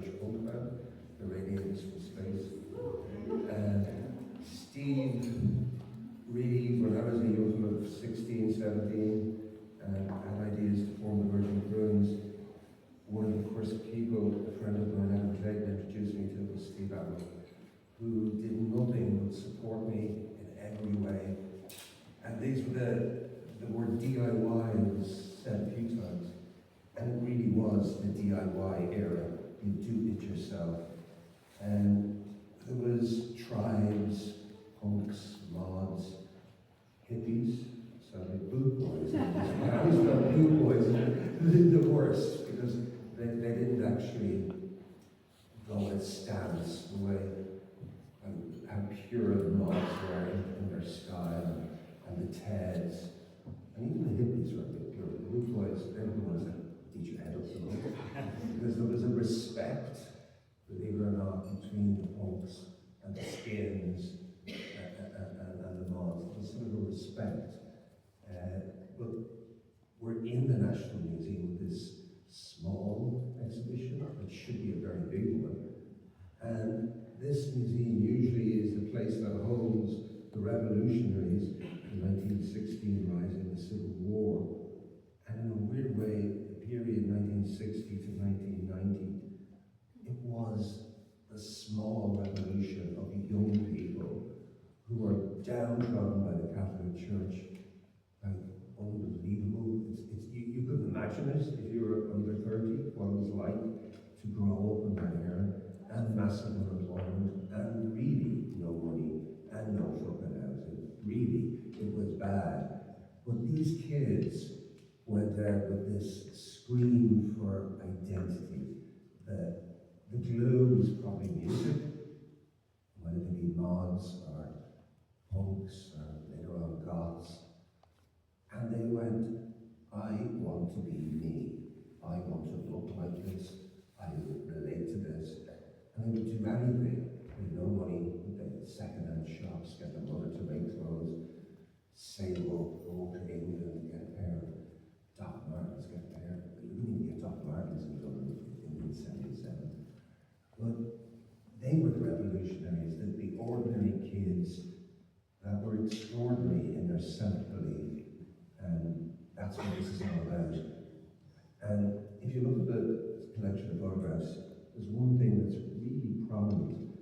Irish punk band, the Radiators from Space. And Steve really, when I was a young sort of 16, 17, had ideas to form the Virgin Prunes. One of the first people, a friend of mine, Gavin, introduced me to was Steve Allen, who did nothing but support me in every way. And these were the word DIY was said a few times. And it really was the DIY era. You do it yourself. And there was tribes, punks, mods, hippies, sorry, boot boys. I always felt boot boys the worst because they didn't actually go at stance the way how pure the mods were in their style and the Teds. And even the hippies were a bit pure. The boot boys, they were the ones that eat your head up the most. Because there was a respect, believe it or not, between the punks and the skins and the mods. There was sort of a respect. But we're in the National Museum with this small exhibition, which should be a very big one. And this museum usually is the place that holds the revolutionaries, the 1916 rise in the Civil War. And in a weird way, the period 1960 to 1990, it was the small revolution of young people who were downtrodden by the Catholic Church. Like, unbelievable. You couldn't imagine it if you were under 30, what it was like to grow up in that era, and massive unemployment, and really no money, and no fucking housing. Really, it was bad. But these kids went out with this scream for identity. The glue was probably music, whether they be mods or punks or later on goths. And they went, I want to be me. I want to look like this. I relate to this. And they would do anything with no money, with second-hand shops, get their mother to make clothes, sail up, go to England, get a pair of Doc Martens, get a pair. You wouldn't even get Doc Martens in Dublin in 1977. But they were the revolutionaries, the ordinary kids that were extraordinary in their self-belief. And that's what this is all about. And if you look at the collection of photographs, there's one thing that's really prominent